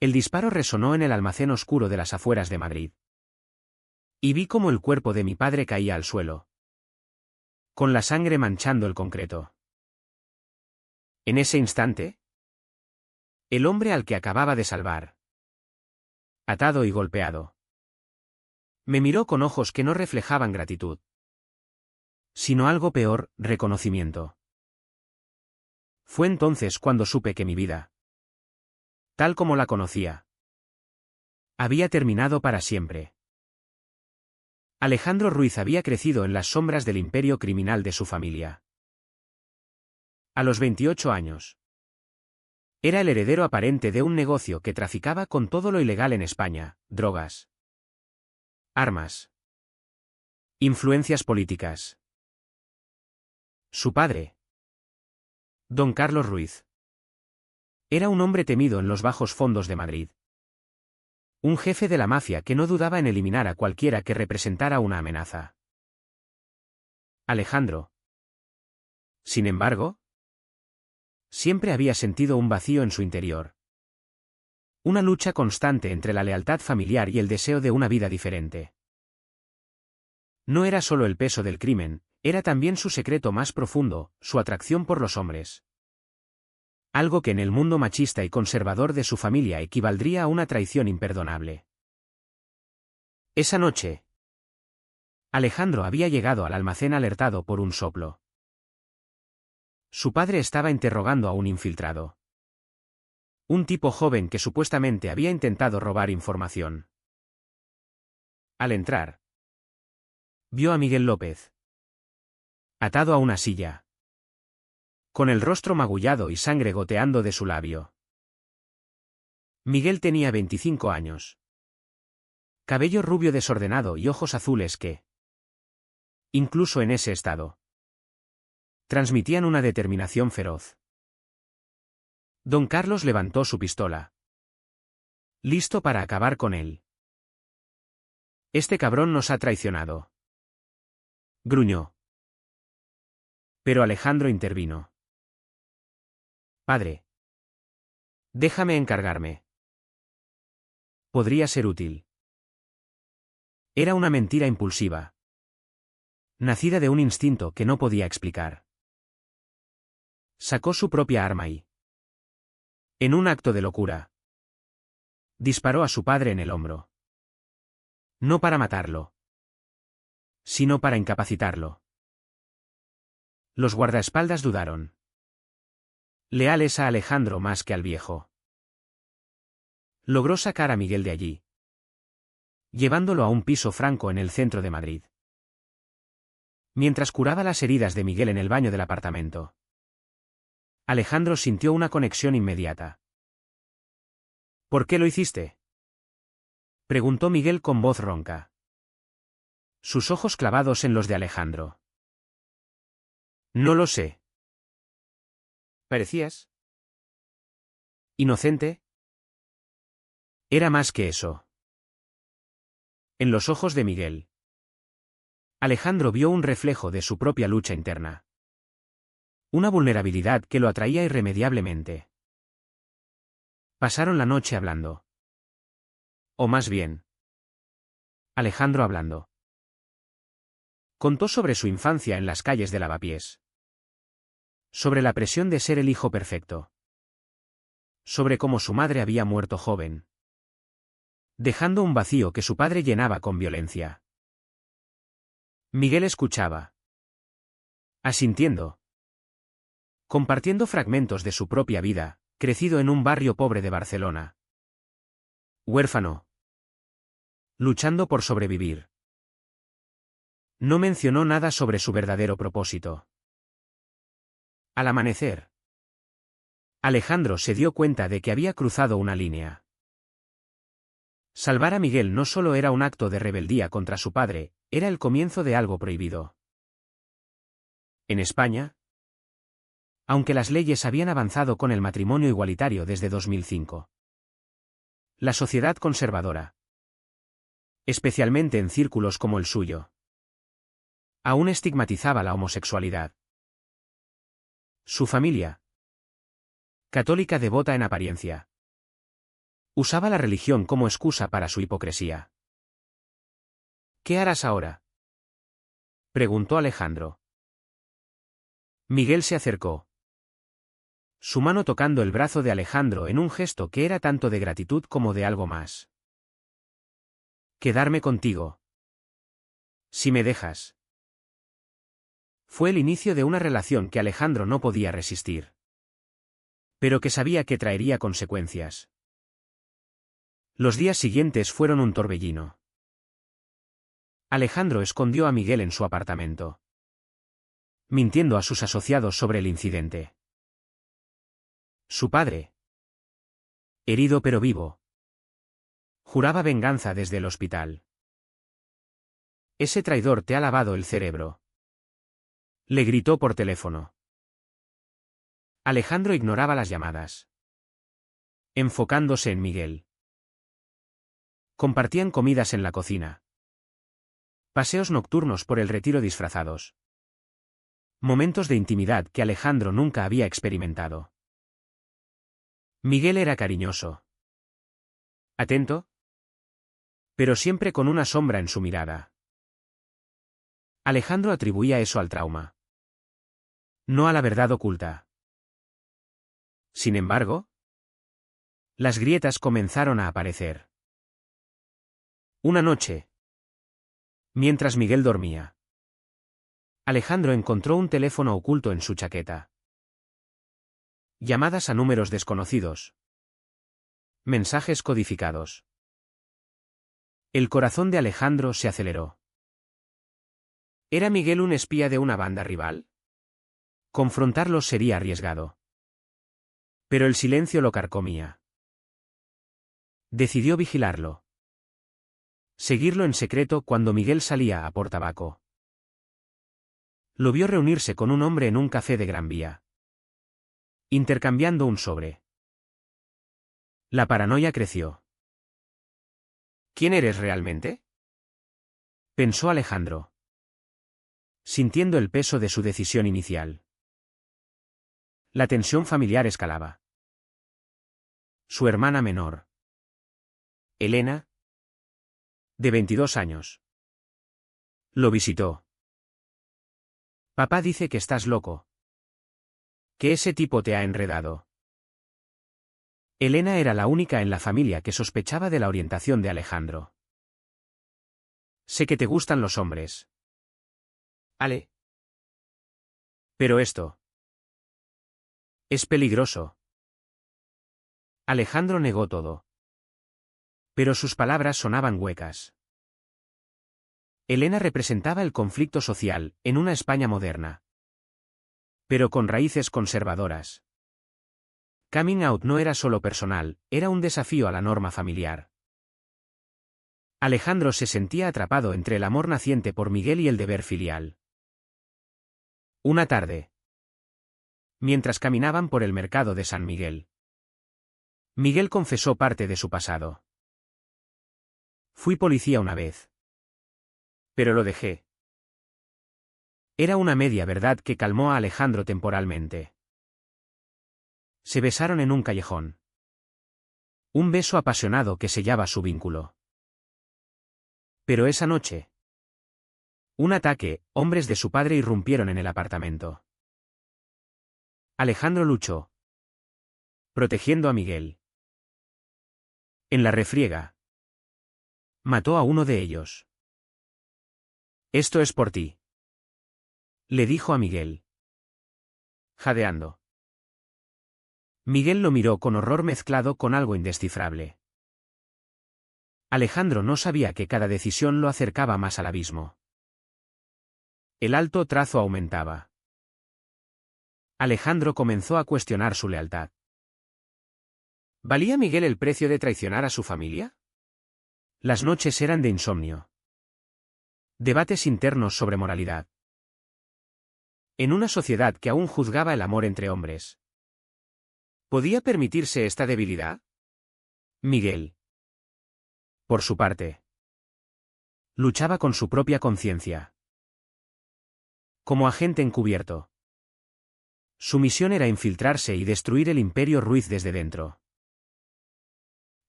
El disparo resonó en el almacén oscuro de las afueras de Madrid. Y vi cómo el cuerpo de mi padre caía al suelo, con la sangre manchando el concreto. En ese instante, el hombre al que acababa de salvar, atado y golpeado, me miró con ojos que no reflejaban gratitud, sino algo peor, reconocimiento. Fue entonces cuando supe que mi vida, tal como la conocía, había terminado para siempre. Alejandro Ruiz había crecido en las sombras del imperio criminal de su familia. A los 28 años, era el heredero aparente de un negocio que traficaba con todo lo ilegal en España: drogas, armas, influencias políticas. Su padre, don Carlos Ruiz, era un hombre temido en los bajos fondos de Madrid. Un jefe de la mafia que no dudaba en eliminar a cualquiera que representara una amenaza. Alejandro, sin embargo, siempre había sentido un vacío en su interior. Una lucha constante entre la lealtad familiar y el deseo de una vida diferente. No era solo el peso del crimen, era también su secreto más profundo, su atracción por los hombres. Algo que en el mundo machista y conservador de su familia equivaldría a una traición imperdonable. Esa noche, Alejandro había llegado al almacén alertado por un soplo. Su padre estaba interrogando a un infiltrado. Un tipo joven que supuestamente había intentado robar información. Al entrar, vio a Miguel López, atado a una silla, con el rostro magullado y sangre goteando de su labio. Miguel tenía 25 años. Cabello rubio desordenado y ojos azules que, incluso en ese estado, transmitían una determinación feroz. Don Carlos levantó su pistola, listo para acabar con él. Este cabrón nos ha traicionado, gruñó. Pero Alejandro intervino. Padre, déjame encargarme. Podría ser útil. Era una mentira impulsiva, nacida de un instinto que no podía explicar. Sacó su propia arma y, en un acto de locura, disparó a su padre en el hombro. No para matarlo, sino para incapacitarlo. Los guardaespaldas dudaron. Leales a Alejandro más que al viejo. Logró sacar a Miguel de allí, llevándolo a un piso franco en el centro de Madrid. Mientras curaba las heridas de Miguel en el baño del apartamento, Alejandro sintió una conexión inmediata. ¿Por qué lo hiciste?, preguntó Miguel con voz ronca, sus ojos clavados en los de Alejandro. No lo sé. ¿Parecías inocente? Era más que eso. En los ojos de Miguel, Alejandro vio un reflejo de su propia lucha interna. Una vulnerabilidad que lo atraía irremediablemente. Pasaron la noche hablando. O más bien, Alejandro hablando. Contó sobre su infancia en las calles de Lavapiés. Sobre la presión de ser el hijo perfecto. Sobre cómo su madre había muerto joven, dejando un vacío que su padre llenaba con violencia. Miguel escuchaba, asintiendo, compartiendo fragmentos de su propia vida, crecido en un barrio pobre de Barcelona. Huérfano, luchando por sobrevivir. No mencionó nada sobre su verdadero propósito. Al amanecer, Alejandro se dio cuenta de que había cruzado una línea. Salvar a Miguel no solo era un acto de rebeldía contra su padre, era el comienzo de algo prohibido. En España, aunque las leyes habían avanzado con el matrimonio igualitario desde 2005, la sociedad conservadora, especialmente en círculos como el suyo, aún estigmatizaba la homosexualidad. Su familia, católica devota en apariencia, Usaba la religión como excusa para su hipocresía. ¿Qué harás ahora?, preguntó Alejandro. Miguel se acercó, su mano tocando el brazo de Alejandro en un gesto que era tanto de gratitud como de algo más. Quedarme contigo. Si me dejas. Fue el inicio de una relación que Alejandro no podía resistir, pero que sabía que traería consecuencias. Los días siguientes fueron un torbellino. Alejandro escondió a Miguel en su apartamento, mintiendo a sus asociados sobre el incidente. Su padre, herido pero vivo, juraba venganza desde el hospital. Ese traidor te ha lavado el cerebro, le gritó por teléfono. Alejandro ignoraba las llamadas, enfocándose en Miguel. Compartían comidas en la cocina, paseos nocturnos por el retiro disfrazados. Momentos de intimidad que Alejandro nunca había experimentado. Miguel era cariñoso, atento, pero siempre con una sombra en su mirada. Alejandro atribuía eso al trauma, no a la verdad oculta. Sin embargo, las grietas comenzaron a aparecer. Una noche, mientras Miguel dormía, Alejandro encontró un teléfono oculto en su chaqueta. Llamadas a números desconocidos. Mensajes codificados. El corazón de Alejandro se aceleró. ¿Era Miguel un espía de una banda rival? Confrontarlo sería arriesgado. Pero el silencio lo carcomía. Decidió vigilarlo. Seguirlo en secreto cuando Miguel salía a por tabaco. Lo vio reunirse con un hombre en un café de Gran Vía, intercambiando un sobre. La paranoia creció. ¿Quién eres realmente?, pensó Alejandro, sintiendo el peso de su decisión inicial. La tensión familiar escalaba. Su hermana menor, Elena, de 22 años, lo visitó. Papá dice que estás loco, que ese tipo te ha enredado. Elena era la única en la familia que sospechaba de la orientación de Alejandro. Sé que te gustan los hombres, Ale. Pero esto es peligroso. Alejandro negó todo, pero sus palabras sonaban huecas. Elena representaba el conflicto social en una España moderna, pero con raíces conservadoras. Coming out no era solo personal, era un desafío a la norma familiar. Alejandro se sentía atrapado entre el amor naciente por Miguel y el deber filial. Una tarde, mientras caminaban por el mercado de San Miguel, Miguel confesó parte de su pasado. Fui policía una vez, pero lo dejé. Era una media verdad que calmó a Alejandro temporalmente. Se besaron en un callejón. Un beso apasionado que sellaba su vínculo. Pero esa noche, un ataque, hombres de su padre irrumpieron en el apartamento. Alejandro luchó, protegiendo a Miguel. En la refriega, mató a uno de ellos. Esto es por ti, le dijo a Miguel, jadeando. Miguel lo miró con horror mezclado con algo indescifrable. Alejandro no sabía que cada decisión lo acercaba más al abismo. El alto trazo aumentaba. Alejandro comenzó a cuestionar su lealtad. ¿Valía Miguel el precio de traicionar a su familia? Las noches eran de insomnio. Debates internos sobre moralidad. En una sociedad que aún juzgaba el amor entre hombres, ¿podía permitirse esta debilidad? Miguel, por su parte, luchaba con su propia conciencia. Como agente encubierto, su misión era infiltrarse y destruir el Imperio Ruiz desde dentro.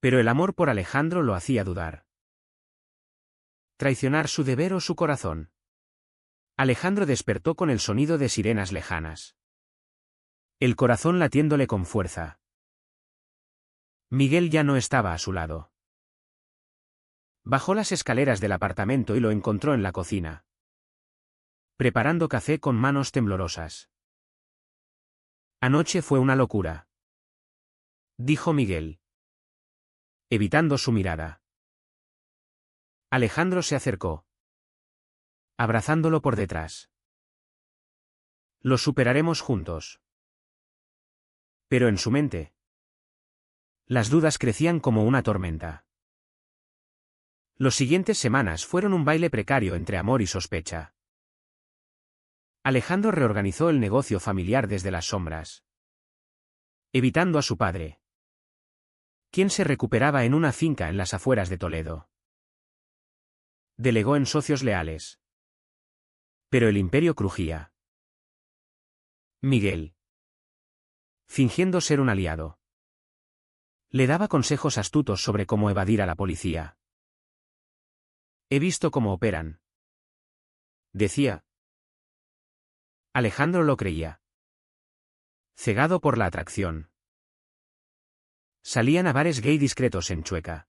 Pero el amor por Alejandro lo hacía dudar. ¿Traicionar su deber o su corazón? Alejandro despertó con el sonido de sirenas lejanas. El corazón latiéndole con fuerza. Miguel ya no estaba a su lado. Bajó las escaleras del apartamento y lo encontró en la cocina, preparando café con manos temblorosas. Anoche fue una locura, dijo Miguel, evitando su mirada. Alejandro se acercó, abrazándolo por detrás. Lo superaremos juntos. Pero en su mente, las dudas crecían como una tormenta. Las siguientes semanas fueron un baile precario entre amor y sospecha. Alejandro reorganizó el negocio familiar desde las sombras, evitando a su padre, quien se recuperaba en una finca en las afueras de Toledo. Delegó en socios leales. Pero el imperio crujía. Miguel, fingiendo ser un aliado, le daba consejos astutos sobre cómo evadir a la policía. He visto cómo operan, decía. Alejandro lo creía, cegado por la atracción. Salían a bares gay discretos en Chueca,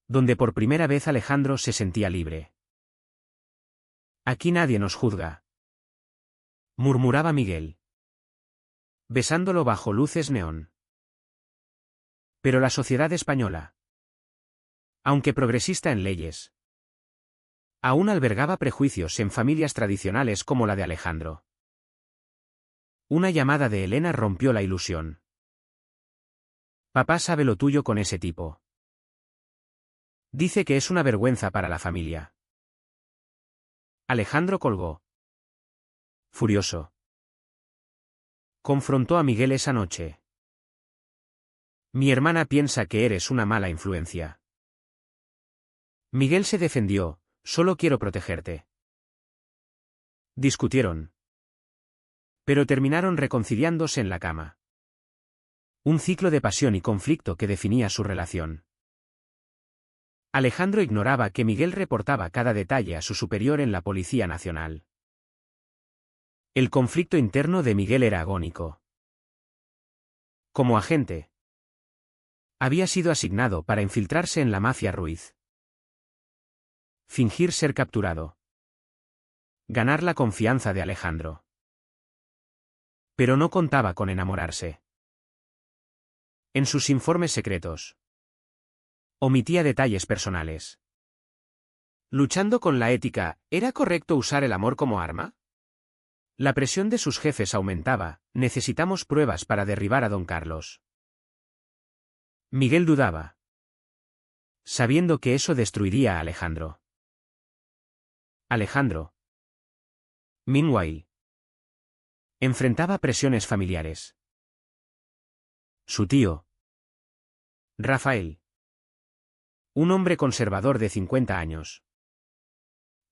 donde por primera vez Alejandro se sentía libre. Aquí nadie nos juzga, murmuraba Miguel, besándolo bajo luces neón. Pero la sociedad española, aunque progresista en leyes, aún albergaba prejuicios en familias tradicionales como la de Alejandro. Una llamada de Elena rompió la ilusión. Papá sabe lo tuyo con ese tipo. Dice que es una vergüenza para la familia. Alejandro colgó, furioso. Confrontó a Miguel esa noche. Mi hermana piensa que eres una mala influencia. Miguel se defendió, solo quiero protegerte. Discutieron, pero terminaron reconciliándose en la cama. Un ciclo de pasión y conflicto que definía su relación. Alejandro ignoraba que Miguel reportaba cada detalle a su superior en la Policía Nacional. El conflicto interno de Miguel era agónico. Como agente, había sido asignado para infiltrarse en la mafia Ruiz. Fingir ser capturado. Ganar la confianza de Alejandro. Pero no contaba con enamorarse. En sus informes secretos, omitía detalles personales. Luchando con la ética, ¿era correcto usar el amor como arma? La presión de sus jefes aumentaba, necesitamos pruebas para derribar a don Carlos. Miguel dudaba, sabiendo que eso destruiría a Alejandro. Alejandro, meanwhile, enfrentaba presiones familiares. Su tío, Rafael, un hombre conservador de 50 años,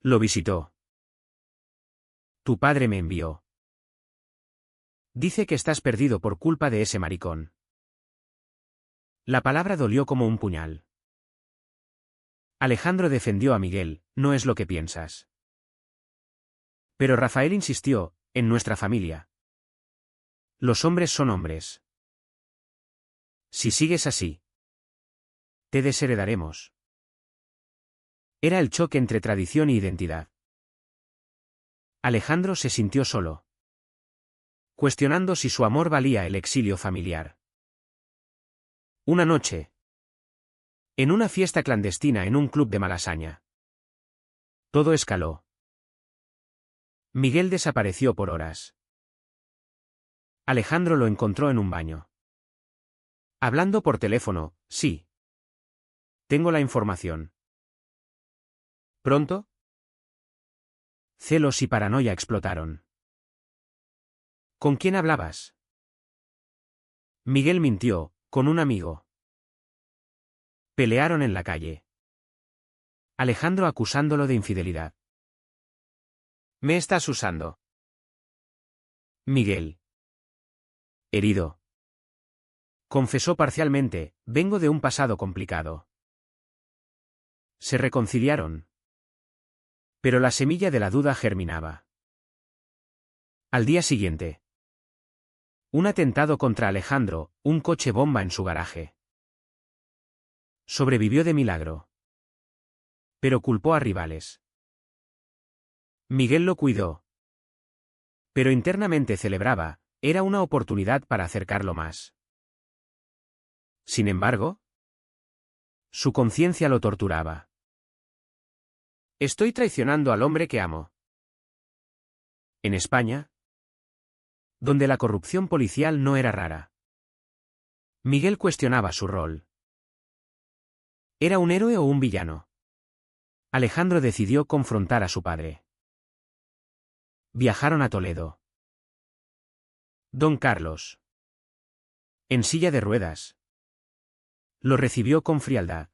lo visitó. Tu padre me envió. Dice que estás perdido por culpa de ese maricón. La palabra dolió como un puñal. Alejandro defendió a Miguel, no es lo que piensas. Pero Rafael insistió, en nuestra familia. Los hombres son hombres. Si sigues así, te desheredaremos. Era el choque entre tradición y identidad. Alejandro se sintió solo, cuestionando si su amor valía el exilio familiar. Una noche, en una fiesta clandestina en un club de Malasaña, todo escaló. Miguel desapareció por horas. Alejandro lo encontró en un baño. Hablando por teléfono, sí. Tengo la información. ¿Pronto? Celos y paranoia explotaron. ¿Con quién hablabas? Miguel mintió, con un amigo. Pelearon en la calle. Alejandro acusándolo de infidelidad. Me estás usando. Miguel. Herido. Confesó parcialmente, vengo de un pasado complicado. Se reconciliaron. Pero la semilla de la duda germinaba. Al día siguiente. Un atentado contra Alejandro, un coche bomba en su garaje. Sobrevivió de milagro. Pero culpó a rivales. Miguel lo cuidó. Pero internamente celebraba, era una oportunidad para acercarlo más. Sin embargo, su conciencia lo torturaba. Estoy traicionando al hombre que amo. En España, donde la corrupción policial no era rara, Miguel cuestionaba su rol. ¿Era un héroe o un villano? Alejandro decidió confrontar a su padre. Viajaron a Toledo. Don Carlos, en silla de ruedas, lo recibió con frialdad.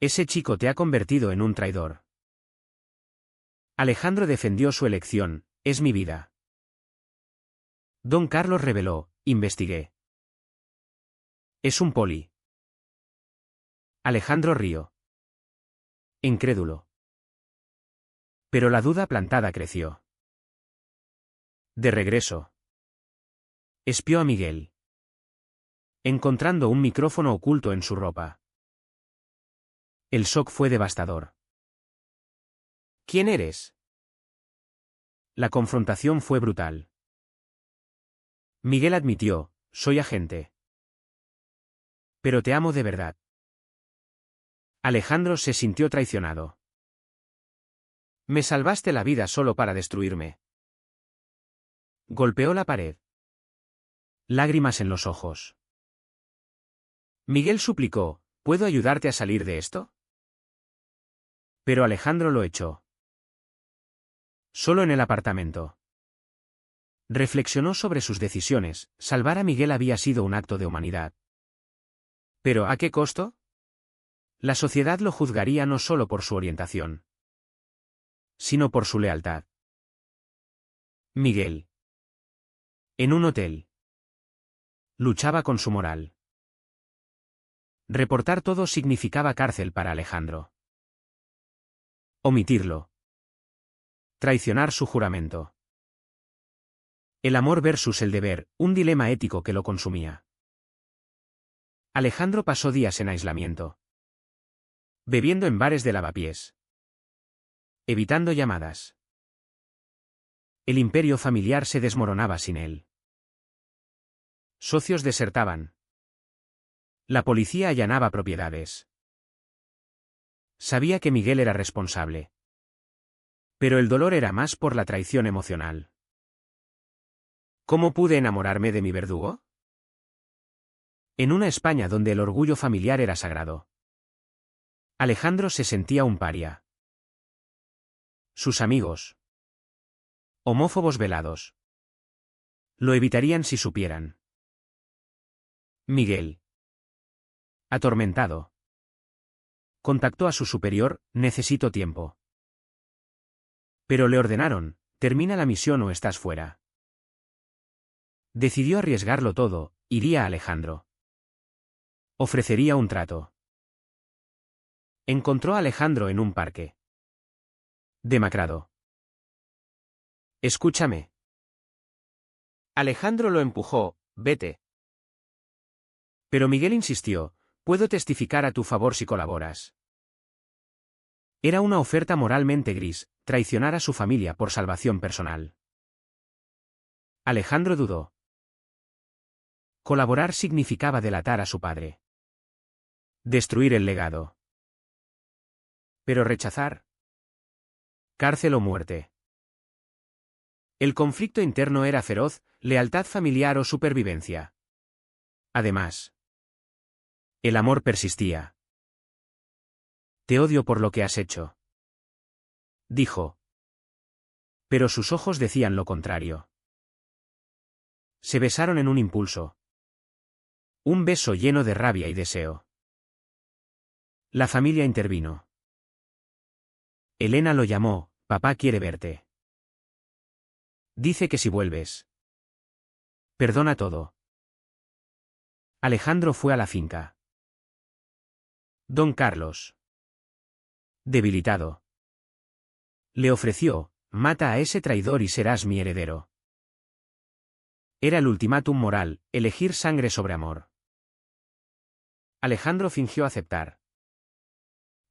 Ese chico te ha convertido en un traidor. Alejandro defendió su elección, es mi vida. Don Carlos reveló, investigué. Es un poli. Alejandro rió. Incrédulo. Pero la duda plantada creció. De regreso. Espió a Miguel. Encontrando un micrófono oculto en su ropa. El shock fue devastador. ¿Quién eres? La confrontación fue brutal. Miguel admitió, soy agente. Pero te amo de verdad. Alejandro se sintió traicionado. Me salvaste la vida solo para destruirme. Golpeó la pared. Lágrimas en los ojos. Miguel suplicó, ¿puedo ayudarte a salir de esto? Pero Alejandro lo echó. Solo en el apartamento. Reflexionó sobre sus decisiones, salvar a Miguel había sido un acto de humanidad. ¿Pero a qué costo? La sociedad lo juzgaría no solo por su orientación, sino por su lealtad. Miguel. En un hotel. Luchaba con su moral. Reportar todo significaba cárcel para Alejandro. Omitirlo. Traicionar su juramento. El amor versus el deber, un dilema ético que lo consumía. Alejandro pasó días en aislamiento. Bebiendo en bares de lavapiés. Evitando llamadas. El imperio familiar se desmoronaba sin él. Socios desertaban. La policía allanaba propiedades. Sabía que Miguel era responsable. Pero el dolor era más por la traición emocional. ¿Cómo pude enamorarme de mi verdugo? En una España donde el orgullo familiar era sagrado. Alejandro se sentía un paria. Sus amigos. Homófobos velados. Lo evitarían si supieran. Miguel. Atormentado. Contactó a su superior, necesito tiempo. Pero le ordenaron, termina la misión o estás fuera. Decidió arriesgarlo todo, iría a Alejandro. Ofrecería un trato. Encontró a Alejandro en un parque. Demacrado. Escúchame. Alejandro lo empujó, vete. Pero Miguel insistió, puedo testificar a tu favor si colaboras. Era una oferta moralmente gris, traicionar a su familia por salvación personal. Alejandro dudó. Colaborar significaba delatar a su padre. Destruir el legado. Pero rechazar. Cárcel o muerte. El conflicto interno era feroz, lealtad familiar o supervivencia. Además, el amor persistía. Te odio por lo que has hecho. Dijo. Pero sus ojos decían lo contrario. Se besaron en un impulso. Un beso lleno de rabia y deseo. La familia intervino. Elena lo llamó, papá quiere verte. Dice que si vuelves. Perdona todo. Alejandro fue a la finca. Don Carlos, debilitado, le ofreció: mata a ese traidor y serás mi heredero. Era el ultimátum moral, elegir sangre sobre amor. Alejandro fingió aceptar.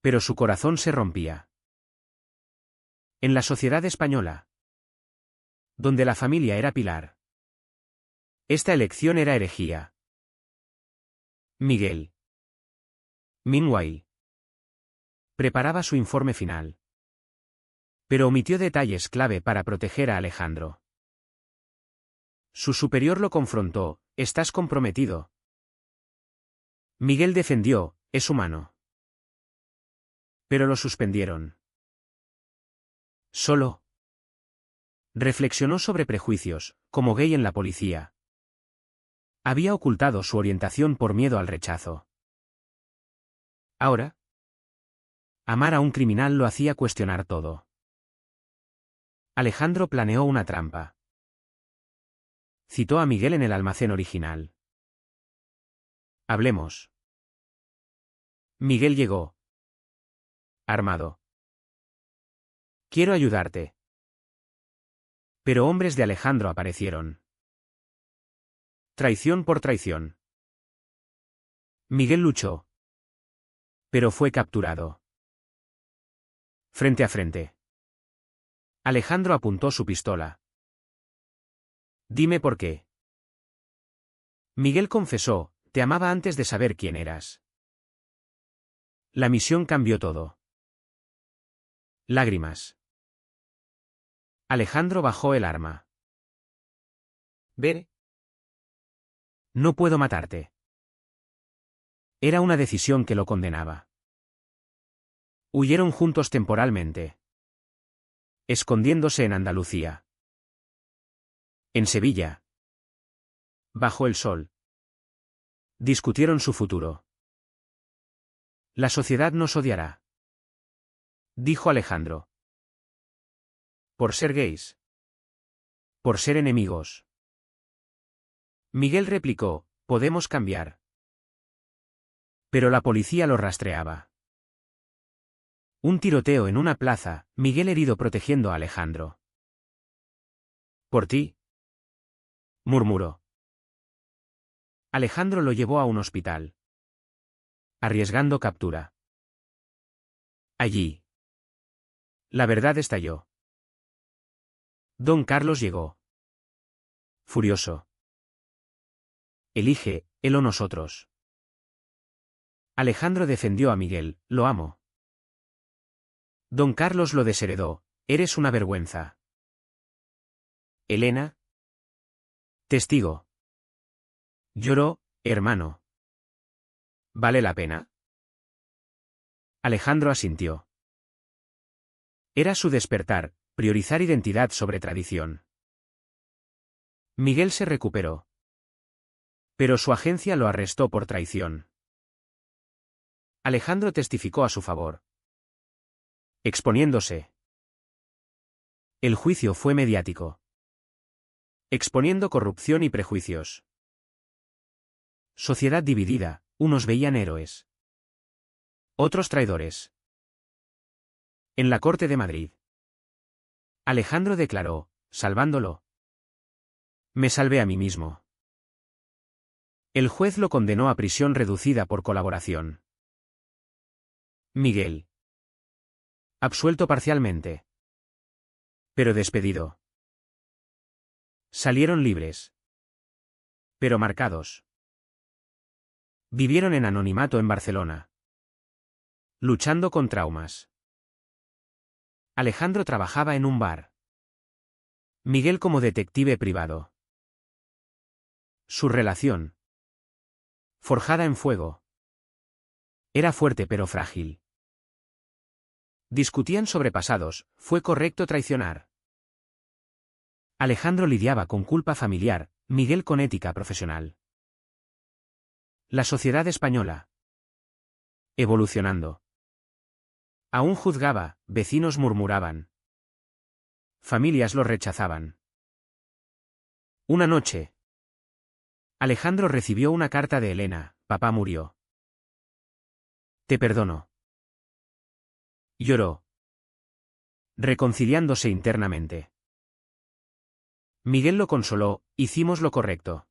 Pero su corazón se rompía. En la sociedad española, donde la familia era pilar, esta elección era herejía. Miguel, meanwhile, preparaba su informe final. Pero omitió detalles clave para proteger a Alejandro. Su superior lo confrontó: estás comprometido. Miguel defendió: es humano. Pero lo suspendieron. Solo reflexionó sobre prejuicios, como gay en la policía. Había ocultado su orientación por miedo al rechazo. Ahora, amar a un criminal lo hacía cuestionar todo. Alejandro planeó una trampa. Citó a Miguel en el almacén original. Hablemos. Miguel llegó. Armado. Quiero ayudarte. Pero hombres de Alejandro aparecieron. Traición por traición. Miguel luchó. Pero fue capturado. Frente a frente. Alejandro apuntó su pistola. Dime por qué. Miguel confesó: te amaba antes de saber quién eras. La misión cambió todo. Lágrimas. Alejandro bajó el arma. Ver. No puedo matarte. Era una decisión que lo condenaba. Huyeron juntos temporalmente, escondiéndose en Andalucía. En Sevilla, bajo el sol, discutieron su futuro. La sociedad nos odiará, dijo Alejandro. Por ser gays. Por ser enemigos. Miguel replicó: podemos cambiar. Pero la policía lo rastreaba. Un tiroteo en una plaza, Miguel herido protegiendo a Alejandro. Por ti, murmuró. Alejandro lo llevó a un hospital, arriesgando captura. Allí, la verdad estalló. Don Carlos llegó. Furioso. Elige, él o nosotros. Alejandro defendió a Miguel: lo amo. Don Carlos lo desheredó: eres una vergüenza. Elena. Testigo. Lloró: hermano. ¿Vale la pena? Alejandro asintió. Era su despertar, priorizar identidad sobre tradición. Miguel se recuperó. Pero su agencia lo arrestó por traición. Alejandro testificó a su favor, exponiéndose. El juicio fue mediático, exponiendo corrupción y prejuicios. Sociedad dividida, unos veían héroes, otros traidores. En la Corte de Madrid, Alejandro declaró, salvándolo: me salvé a mí mismo. El juez lo condenó a prisión reducida por colaboración. Miguel, absuelto parcialmente, pero despedido. Salieron libres, pero marcados. Vivieron en anonimato en Barcelona, luchando con traumas. Alejandro trabajaba en un bar. Miguel como detective privado. Su relación, forjada en fuego, era fuerte pero frágil. Discutían sobre pasados: ¿fue correcto traicionar? Alejandro lidiaba con culpa familiar, Miguel con ética profesional. La sociedad española, evolucionando. Aún juzgaba, vecinos murmuraban. Familias lo rechazaban. Una noche, Alejandro recibió una carta de Elena: papá murió. Te perdono. Lloró, reconciliándose internamente. Miguel lo consoló: hicimos lo correcto.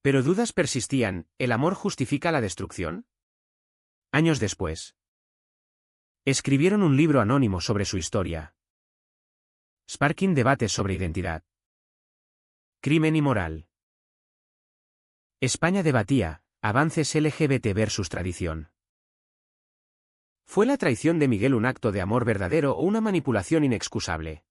Pero dudas persistían: ¿el amor justifica la destrucción? Años después, escribieron un libro anónimo sobre su historia. Sparking debates sobre identidad, crimen y moral. España debatía: avances LGBT versus tradición. ¿Fue la traición de Miguel un acto de amor verdadero o una manipulación inexcusable?